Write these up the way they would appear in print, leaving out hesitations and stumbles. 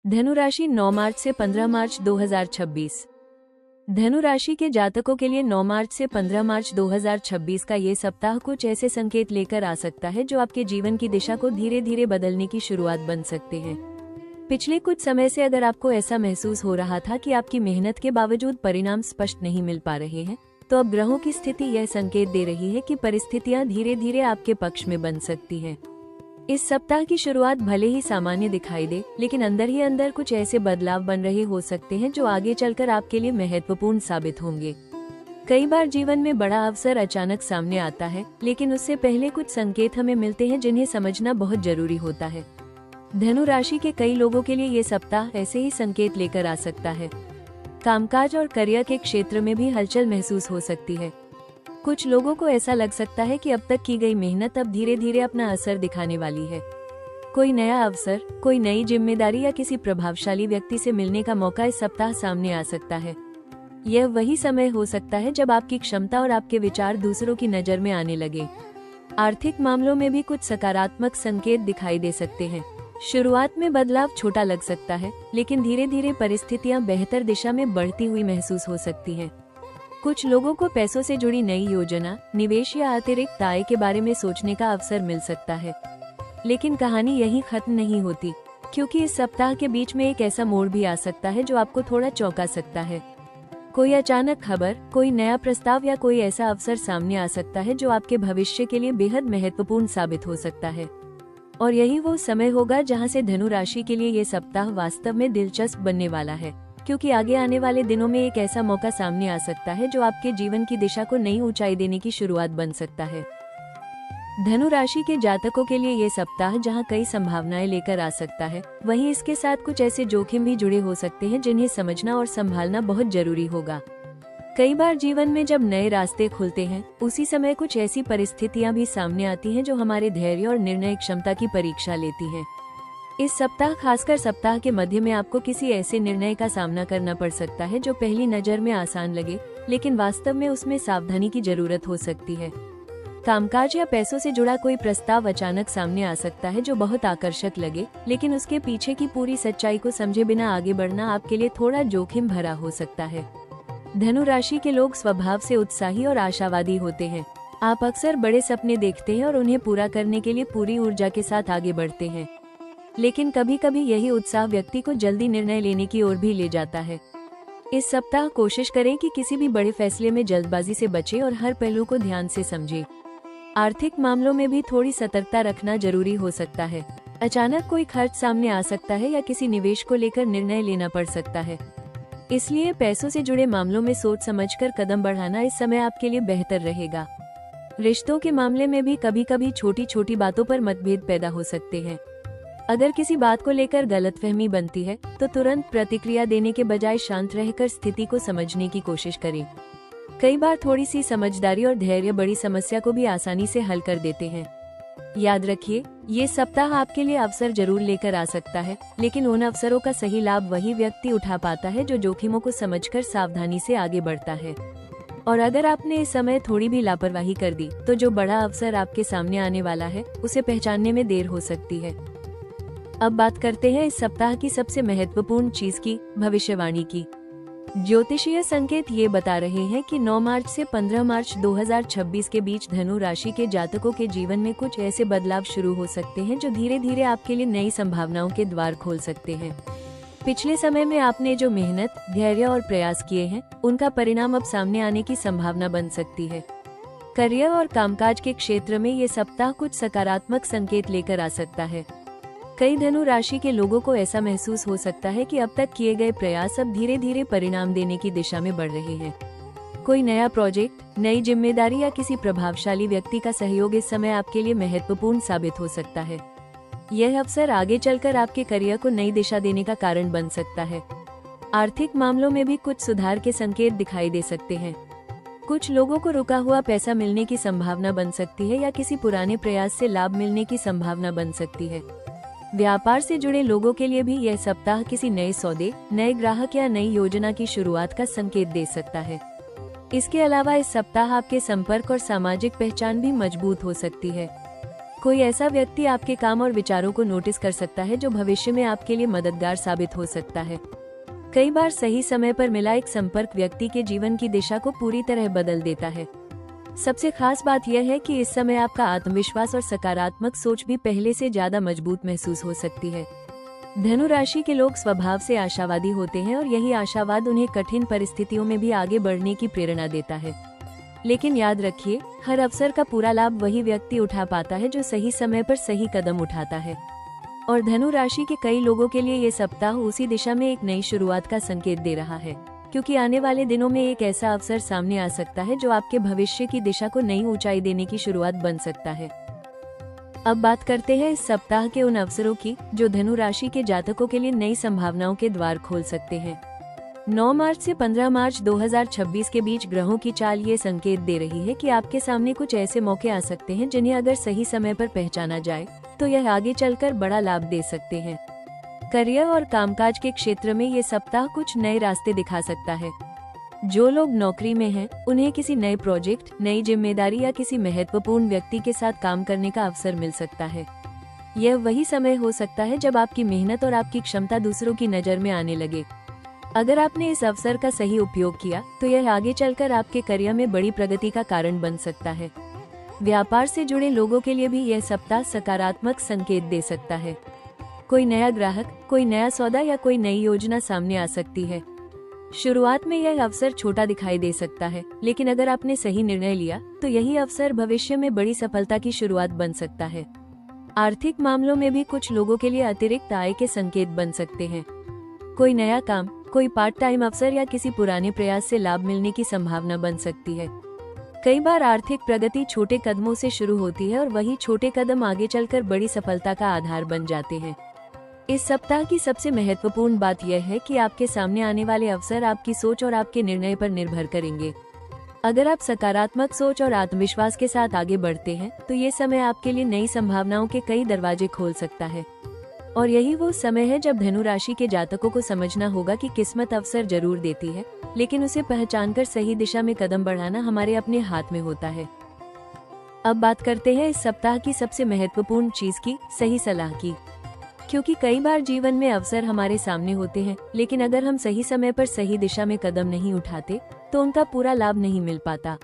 धनु राशि 9 मार्च से 15 मार्च 2026। धनु राशि के जातकों के लिए 9 मार्च से 15 मार्च 2026 का ये सप्ताह कुछ ऐसे संकेत लेकर आ सकता है जो आपके जीवन की दिशा को धीरे धीरे बदलने की शुरुआत बन सकते हैं। पिछले कुछ समय से अगर आपको ऐसा महसूस हो रहा था कि आपकी मेहनत के बावजूद परिणाम स्पष्ट नहीं मिल पा रहे हैं, तो अब ग्रहों की स्थिति यह संकेत दे रही है कि परिस्थितियां धीरे धीरे आपके पक्ष में बन सकती हैं। इस सप्ताह की शुरुआत भले ही सामान्य दिखाई दे, लेकिन अंदर ही अंदर कुछ ऐसे बदलाव बन रहे हो सकते हैं जो आगे चलकर आपके लिए महत्वपूर्ण साबित होंगे। कई बार जीवन में बड़ा अवसर अचानक सामने आता है, लेकिन उससे पहले कुछ संकेत हमें मिलते हैं जिन्हें समझना बहुत जरूरी होता है। धनु राशि के कई लोगों के लिए ये सप्ताह ऐसे ही संकेत लेकर आ सकता है। कामकाज और करियर के क्षेत्र में भी हलचल महसूस हो सकती है। कुछ लोगों को ऐसा लग सकता है कि अब तक की गई मेहनत अब धीरे धीरे अपना असर दिखाने वाली है। कोई नया अवसर, कोई नई जिम्मेदारी या किसी प्रभावशाली व्यक्ति से मिलने का मौका इस सप्ताह सामने आ सकता है। यह वही समय हो सकता है जब आपकी क्षमता और आपके विचार दूसरों की नजर में आने लगे। आर्थिक मामलों में भी कुछ सकारात्मक संकेत दिखाई दे सकते हैं। शुरुआत में बदलाव छोटा लग सकता है, लेकिन धीरे धीरे परिस्थितियां बेहतर दिशा में बढ़ती हुई महसूस हो सकती हैं। कुछ लोगों को पैसों से जुड़ी नई योजना, निवेश या अतिरिक्त आय के बारे में सोचने का अवसर मिल सकता है। लेकिन कहानी यहीं खत्म नहीं होती, क्योंकि इस सप्ताह के बीच में एक ऐसा मोड़ भी आ सकता है जो आपको थोड़ा चौंका सकता है। कोई अचानक खबर, कोई नया प्रस्ताव या कोई ऐसा अवसर सामने आ सकता है जो आपके भविष्य के लिए बेहद महत्वपूर्ण साबित हो सकता है। और यही वो समय होगा जहां से धनु राशि के लिए ये सप्ताह वास्तव में दिलचस्प बनने वाला है, क्योंकि आगे आने वाले दिनों में एक ऐसा मौका सामने आ सकता है जो आपके जीवन की दिशा को नई ऊंचाई देने की शुरुआत बन सकता है। धनु राशि के जातकों के लिए ये सप्ताह जहां कई संभावनाएं लेकर आ सकता है, वहीं इसके साथ कुछ ऐसे जोखिम भी जुड़े हो सकते हैं जिन्हें समझना और संभालना बहुत जरूरी होगा। कई बार जीवन में जब नए रास्ते खुलते हैं, उसी समय कुछ ऐसी परिस्थितियां भी सामने आती हैं जो हमारे धैर्य और निर्णय क्षमता की परीक्षा लेती हैं। इस सप्ताह, खासकर सप्ताह के मध्य में, आपको किसी ऐसे निर्णय का सामना करना पड़ सकता है जो पहली नजर में आसान लगे, लेकिन वास्तव में उसमें सावधानी की जरूरत हो सकती है। कामकाज या पैसों से जुड़ा कोई प्रस्ताव अचानक सामने आ सकता है जो बहुत आकर्षक लगे, लेकिन उसके पीछे की पूरी सच्चाई को समझे बिना आगे बढ़ना आपके लिए थोड़ा जोखिम भरा हो सकता है। धनु राशि के लोग स्वभाव से उत्साही और आशावादी होते हैं। आप अक्सर बड़े सपने देखते हैं और उन्हें पूरा करने के लिए पूरी ऊर्जा के साथ आगे बढ़ते हैं, लेकिन कभी कभी यही उत्साह व्यक्ति को जल्दी निर्णय लेने की ओर भी ले जाता है। इस सप्ताह कोशिश करें कि किसी भी बड़े फैसले में जल्दबाजी से बचें और हर पहलू को ध्यान से समझें। आर्थिक मामलों में भी थोड़ी सतर्कता रखना जरूरी हो सकता है। अचानक कोई खर्च सामने आ सकता है या किसी निवेश को लेकर निर्णय लेना पड़ सकता है, इसलिए पैसों से जुड़े मामलों में सोच समझकर कदम बढ़ाना इस समय आपके लिए बेहतर रहेगा। रिश्तों के मामले में भी कभी कभी छोटी छोटी बातों पर मतभेद पैदा हो सकते हैं। अगर किसी बात को लेकर गलतफहमी बनती है, तो तुरंत प्रतिक्रिया देने के बजाय शांत रहकर स्थिति को समझने की कोशिश करें। कई बार थोड़ी सी समझदारी और धैर्य बड़ी समस्या को भी आसानी से हल कर देते हैं। याद रखिए, ये सप्ताह आपके लिए अवसर जरूर लेकर आ सकता है, लेकिन उन अवसरों का सही लाभ वही व्यक्ति उठा पाता है जो जोखिमों को समझकर सावधानी से आगे बढ़ता है। और अगर आपने इस समय थोड़ी भी लापरवाही कर दी, तो जो बड़ा अवसर आपके सामने आने वाला है, उसे पहचानने में देर हो सकती है। अब बात करते हैं इस सप्ताह की सबसे महत्वपूर्ण चीज की, भविष्यवाणी की। ज्योतिषीय संकेत ये बता रहे हैं कि 9 मार्च से 15 मार्च 2026 के बीच धनु राशि के जातकों के जीवन में कुछ ऐसे बदलाव शुरू हो सकते हैं जो धीरे धीरे आपके लिए नई संभावनाओं के द्वार खोल सकते हैं। पिछले समय में आपने जो मेहनत, धैर्य और प्रयास किए हैं, उनका परिणाम अब सामने आने की संभावना बन सकती है। करियर और कामकाज के क्षेत्र में ये सप्ताह कुछ सकारात्मक संकेत लेकर आ सकता है। कई धनु राशि के लोगों को ऐसा महसूस हो सकता है कि अब तक किए गए प्रयास अब धीरे धीरे परिणाम देने की दिशा में बढ़ रहे हैं। कोई नया प्रोजेक्ट, नई जिम्मेदारी या किसी प्रभावशाली व्यक्ति का सहयोग इस समय आपके लिए महत्वपूर्ण साबित हो सकता है। यह अवसर आगे चलकर आपके करियर को नई दिशा देने का कारण बन सकता है। आर्थिक मामलों में भी कुछ सुधार के संकेत दिखाई दे सकते हैं। कुछ लोगों को रुका हुआ पैसा मिलने की संभावना बन सकती है या किसी पुराने प्रयास से लाभ मिलने की संभावना बन सकती है। व्यापार से जुड़े लोगों के लिए भी यह सप्ताह किसी नए सौदे, नए ग्राहक या नई योजना की शुरुआत का संकेत दे सकता है। इसके अलावा इस सप्ताह आपके संपर्क और सामाजिक पहचान भी मजबूत हो सकती है। कोई ऐसा व्यक्ति आपके काम और विचारों को नोटिस कर सकता है जो भविष्य में आपके लिए मददगार साबित हो सकता है। कई बार सही समय पर मिला एक संपर्क व्यक्ति के जीवन की दिशा को पूरी तरह बदल देता है। सबसे खास बात यह है कि इस समय आपका आत्मविश्वास और सकारात्मक सोच भी पहले से ज्यादा मजबूत महसूस हो सकती है। धनु राशि के लोग स्वभाव से आशावादी होते हैं और यही आशावाद उन्हें कठिन परिस्थितियों में भी आगे बढ़ने की प्रेरणा देता है। लेकिन याद रखिए, हर अवसर का पूरा लाभ वही व्यक्ति उठा पाता है जो सही समय पर सही कदम उठाता है। और धनु राशि के कई लोगों के लिए ये सप्ताह उसी दिशा में एक नई शुरुआत का संकेत दे रहा है, क्योंकि आने वाले दिनों में एक ऐसा अवसर सामने आ सकता है जो आपके भविष्य की दिशा को नई ऊंचाई देने की शुरुआत बन सकता है। अब बात करते हैं इस सप्ताह के उन अवसरों की जो धनु राशि के जातकों के लिए नई संभावनाओं के द्वार खोल सकते हैं। 9 मार्च से 15 मार्च 2026 के बीच ग्रहों की चाल ये संकेत दे रही है कि आपके सामने कुछ ऐसे मौके आ सकते हैं जिन्हें अगर सही समय पर पहचाना जाए तो यह आगे चलकर बड़ा लाभ दे सकते हैं। करियर और कामकाज के क्षेत्र में ये सप्ताह कुछ नए रास्ते दिखा सकता है। जो लोग नौकरी में हैं, उन्हें किसी नए प्रोजेक्ट, नई जिम्मेदारी या किसी महत्वपूर्ण व्यक्ति के साथ काम करने का अवसर मिल सकता है। यह वही समय हो सकता है जब आपकी मेहनत और आपकी क्षमता दूसरों की नजर में आने लगे। अगर आपने इस अवसर का सही उपयोग किया तो यह आगे चलकर आपके करियर में बड़ी प्रगति का कारण बन सकता है। व्यापार से जुड़े लोगों के लिए भी यह सप्ताह सकारात्मक संकेत दे सकता है। कोई नया ग्राहक, कोई नया सौदा या कोई नई योजना सामने आ सकती है। शुरुआत में यह अवसर छोटा दिखाई दे सकता है, लेकिन अगर आपने सही निर्णय लिया तो यही अवसर भविष्य में बड़ी सफलता की शुरुआत बन सकता है। आर्थिक मामलों में भी कुछ लोगों के लिए अतिरिक्त आय के संकेत बन सकते हैं। कोई नया काम, कोई पार्ट टाइम अवसर या किसी पुराने प्रयास से लाभ मिलने की संभावना बन सकती है। कई बार आर्थिक प्रगति छोटे कदमों से शुरू होती है और वही छोटे कदम आगे चलकर बड़ी सफलता का आधार बन जाते हैं। इस सप्ताह की सबसे महत्वपूर्ण बात यह है कि आपके सामने आने वाले अवसर आपकी सोच और आपके निर्णय पर निर्भर करेंगे। अगर आप सकारात्मक सोच और आत्मविश्वास के साथ आगे बढ़ते हैं तो ये समय आपके लिए नई संभावनाओं के कई दरवाजे खोल सकता है। और यही वो समय है जब धनु राशि के जातकों को समझना होगा कि किस्मत अवसर जरूर देती है, लेकिन उसे पहचानकर सही दिशा में कदम बढ़ाना हमारे अपने हाथ में होता है। अब बात करते हैं इस सप्ताह की सबसे महत्वपूर्ण चीज की, सही सलाह की। क्योंकि कई बार जीवन में अवसर हमारे सामने होते हैं, लेकिन अगर हम सही समय पर सही दिशा में कदम नहीं उठाते तो उनका पूरा लाभ नहीं मिल पाता।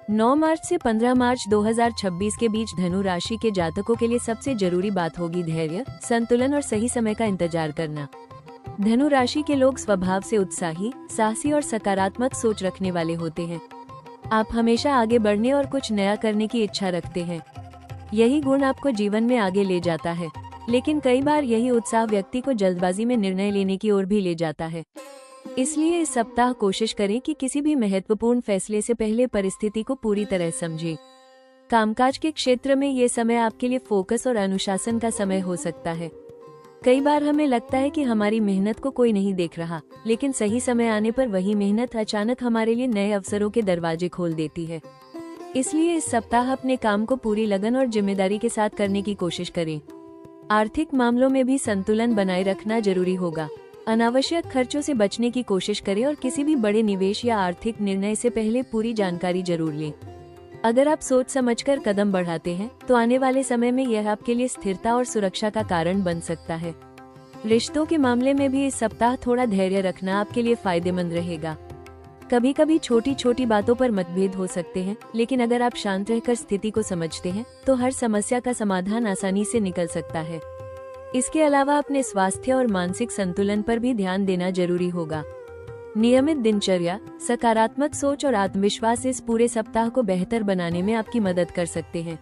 9 मार्च से 15 मार्च 2026 के बीच धनु राशि के जातकों के लिए सबसे जरूरी बात होगी धैर्य, संतुलन और सही समय का इंतजार करना। धनु राशि के लोग स्वभाव से उत्साही, साहसी और सकारात्मक सोच रखने वाले होते हैं। आप हमेशा आगे बढ़ने और कुछ नया करने की इच्छा रखते हैं। यही गुण आपको जीवन में आगे ले जाता है, लेकिन कई बार यही उत्साह व्यक्ति को जल्दबाजी में निर्णय लेने की ओर भी ले जाता है। इसलिए इस सप्ताह कोशिश करें कि किसी भी महत्वपूर्ण फैसले से पहले परिस्थिति को पूरी तरह समझें। कामकाज के क्षेत्र में ये समय आपके लिए फोकस और अनुशासन का समय हो सकता है। कई बार हमें लगता है कि हमारी मेहनत को कोई नहीं देख रहा, लेकिन सही समय आने पर वही मेहनत अचानक हमारे लिए नए अवसरों के दरवाजे खोल देती है। इसलिए इस सप्ताह अपने काम को पूरी लगन और जिम्मेदारी के साथ करने की कोशिश करें। आर्थिक मामलों में भी संतुलन बनाए रखना जरूरी होगा। अनावश्यक खर्चों से बचने की कोशिश करें और किसी भी बड़े निवेश या आर्थिक निर्णय से पहले पूरी जानकारी जरूर लें। अगर आप सोच समझकर कदम बढ़ाते हैं तो आने वाले समय में यह आपके लिए स्थिरता और सुरक्षा का कारण बन सकता है। रिश्तों के मामले में भी इस सप्ताह थोड़ा धैर्य रखना आपके लिए फायदेमंद रहेगा। कभी कभी छोटी छोटी बातों पर मतभेद हो सकते हैं, लेकिन अगर आप शांत रहकर स्थिति को समझते हैं तो हर समस्या का समाधान आसानी से निकल सकता है। इसके अलावा अपने स्वास्थ्य और मानसिक संतुलन पर भी ध्यान देना जरूरी होगा। नियमित दिनचर्या, सकारात्मक सोच और आत्मविश्वास इस पूरे सप्ताह को बेहतर बनाने में आपकी मदद कर सकते हैं।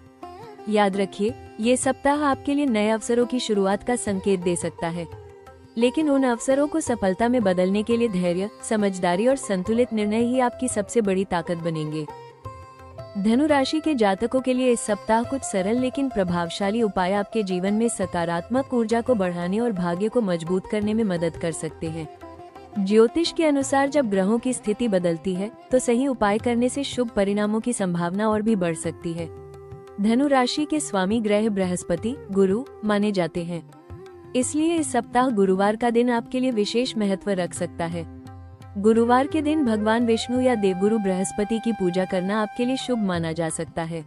याद रखिए, ये सप्ताह आपके लिए नए अवसरों की शुरुआत का संकेत दे सकता है, लेकिन उन अवसरों को सफलता में बदलने के लिए धैर्य, समझदारी और संतुलित निर्णय ही आपकी सबसे बड़ी ताकत बनेंगे। धनु राशि के जातकों के लिए इस सप्ताह कुछ सरल लेकिन प्रभावशाली उपाय आपके जीवन में सकारात्मक ऊर्जा को बढ़ाने और भाग्य को मजबूत करने में मदद कर सकते हैं। ज्योतिष के अनुसार जब ग्रहों की स्थिति बदलती है तो सही उपाय करने से शुभ परिणामों की संभावना और भी बढ़ सकती है। धनु राशि के स्वामी ग्रह बृहस्पति, गुरु माने जाते हैं, इसलिए इस सप्ताह गुरुवार का दिन आपके लिए विशेष महत्व रख सकता है। गुरुवार के दिन भगवान विष्णु या देवगुरु बृहस्पति की पूजा करना आपके लिए शुभ माना जा सकता है।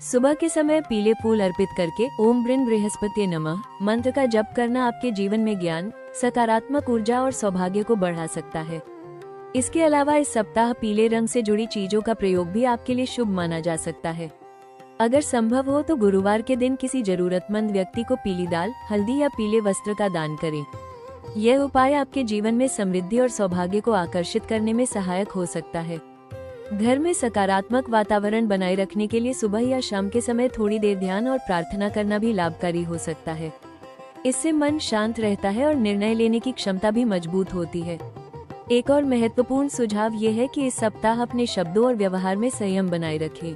सुबह के समय पीले फूल अर्पित करके ओम ब्रिन बृहस्पति नमः मंत्र का जप करना आपके जीवन में ज्ञान, सकारात्मक ऊर्जा और सौभाग्य को बढ़ा सकता है। इसके अलावा इस सप्ताह पीले रंग से जुड़ी चीजों का प्रयोग भी आपके लिए शुभ माना जा सकता है। अगर संभव हो तो गुरुवार के दिन किसी जरूरतमंद व्यक्ति को पीली दाल, हल्दी या पीले वस्त्र का दान करें। यह उपाय आपके जीवन में समृद्धि और सौभाग्य को आकर्षित करने में सहायक हो सकता है। घर में सकारात्मक वातावरण बनाए रखने के लिए सुबह या शाम के समय थोड़ी देर ध्यान और प्रार्थना करना भी लाभकारी हो सकता है। इससे मन शांत रहता है और निर्णय लेने की क्षमता भी मजबूत होती है। एक और महत्वपूर्ण सुझाव ये है कि इस सप्ताह अपने शब्दों और व्यवहार में संयम बनाए रखें।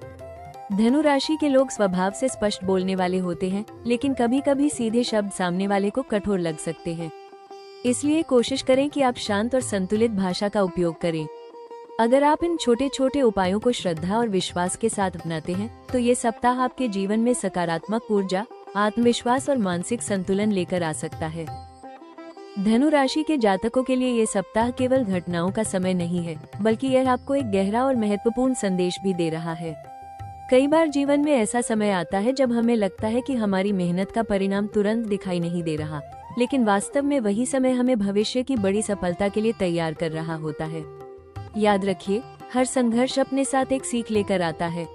धनु राशि के लोग स्वभाव से स्पष्ट बोलने वाले होते हैं, लेकिन कभी कभी सीधे शब्द सामने वाले को कठोर लग सकते हैं। इसलिए कोशिश करें कि आप शांत और संतुलित भाषा का उपयोग करें। अगर आप इन छोटे छोटे उपायों को श्रद्धा और विश्वास के साथ अपनाते हैं तो ये सप्ताह आपके जीवन में सकारात्मक ऊर्जा, आत्मविश्वास और मानसिक संतुलन लेकर आ सकता है। धनु राशि के जातकों के लिए ये सप्ताह केवल घटनाओं का समय नहीं है, बल्कि यह आपको एक गहरा और महत्वपूर्ण संदेश भी दे रहा है। कई बार जीवन में ऐसा समय आता है जब हमें लगता है कि हमारी मेहनत का परिणाम तुरंत दिखाई नहीं दे रहा, लेकिन वास्तव में वही समय हमें भविष्य की बड़ी सफलता के लिए तैयार कर रहा होता है। याद रखिए, हर संघर्ष अपने साथ एक सीख लेकर आता है।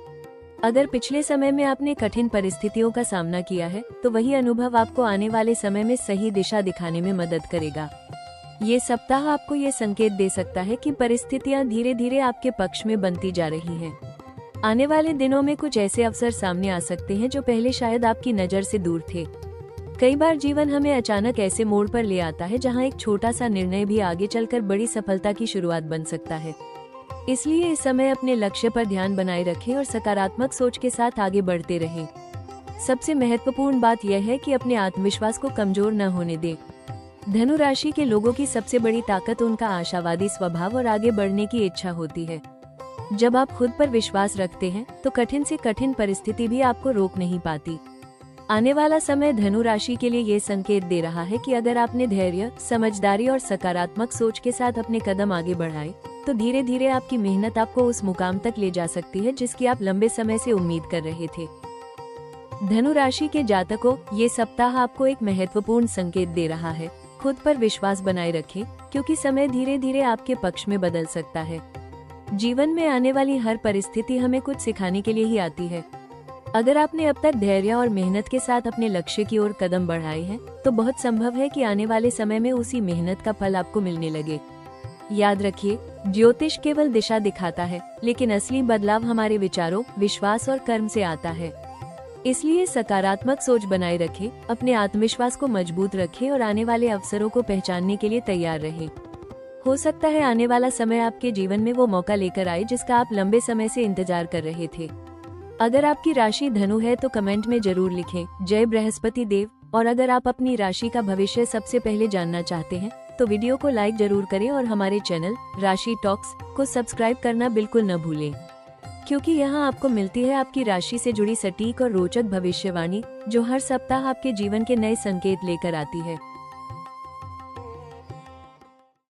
अगर पिछले समय में आपने कठिन परिस्थितियों का सामना किया है, तो वही अनुभव आपको आने वाले समय में सही दिशा दिखाने में मदद करेगा। ये सप्ताह आपको ये संकेत दे सकता है कि परिस्थितियां धीरे धीरे आपके पक्ष में बनती जा रही हैं। आने वाले दिनों में कुछ ऐसे अवसर सामने आ सकते हैं जो पहले शायद आपकी नजर से दूर थे। कई बार जीवन हमें अचानक ऐसे मोड़ पर ले आता है जहां एक छोटा सा निर्णय भी आगे चलकर बड़ी सफलता की शुरुआत बन सकता है। इसलिए इस समय अपने लक्ष्य पर ध्यान बनाए रखें और सकारात्मक सोच के साथ आगे बढ़ते रहें। सबसे महत्वपूर्ण बात यह है कि अपने आत्मविश्वास को कमजोर न होने दें। धनु राशि के लोगों की सबसे बड़ी ताकत उनका आशावादी स्वभाव और आगे बढ़ने की इच्छा होती है। जब आप खुद पर विश्वास रखते हैं तो कठिन से कठिन परिस्थिति भी आपको रोक नहीं पाती। आने वाला समय धनु राशि के लिए ये संकेत दे रहा है कि अगर आपने धैर्य, समझदारी और सकारात्मक सोच के साथ अपने कदम आगे बढ़ाए तो धीरे धीरे आपकी मेहनत आपको उस मुकाम तक ले जा सकती है जिसकी आप लंबे समय से उम्मीद कर रहे थे। धनु राशि के जातकों, ये सप्ताह आपको एक महत्वपूर्ण संकेत दे रहा है। खुद पर विश्वास बनाए रखें, क्योंकि समय धीरे धीरे आपके पक्ष में बदल सकता है। जीवन में आने वाली हर परिस्थिति हमें कुछ सिखाने के लिए ही आती है। अगर आपने अब तक धैर्य और मेहनत के साथ अपने लक्ष्य की ओर कदम बढ़ाए हैं, तो बहुत संभव है कि आने वाले समय में उसी मेहनत का फल आपको मिलने लगे। याद रखिए, ज्योतिष केवल दिशा दिखाता है, लेकिन असली बदलाव हमारे विचारों, विश्वास और कर्म से आता है। इसलिए सकारात्मक सोच बनाए रखें, अपने आत्मविश्वास को मजबूत रखें और आने वाले अवसरों को पहचानने के लिए तैयार रहें। हो सकता है आने वाला समय आपके जीवन में वो मौका लेकर आए जिसका आप लंबे समय से इंतजार कर रहे थे। अगर आपकी राशि धनु है तो कमेंट में जरूर लिखें जय बृहस्पति देव। और अगर आप अपनी राशि का भविष्य सबसे पहले जानना चाहते हैं तो वीडियो को लाइक जरूर करें और हमारे चैनल राशि टॉक्स को सब्सक्राइब करना बिल्कुल न भूलें, क्योंकि यहाँ आपको मिलती है आपकी राशि से जुड़ी सटीक और रोचक भविष्यवाणी जो हर सप्ताह आपके जीवन के नए संकेत लेकर आती है।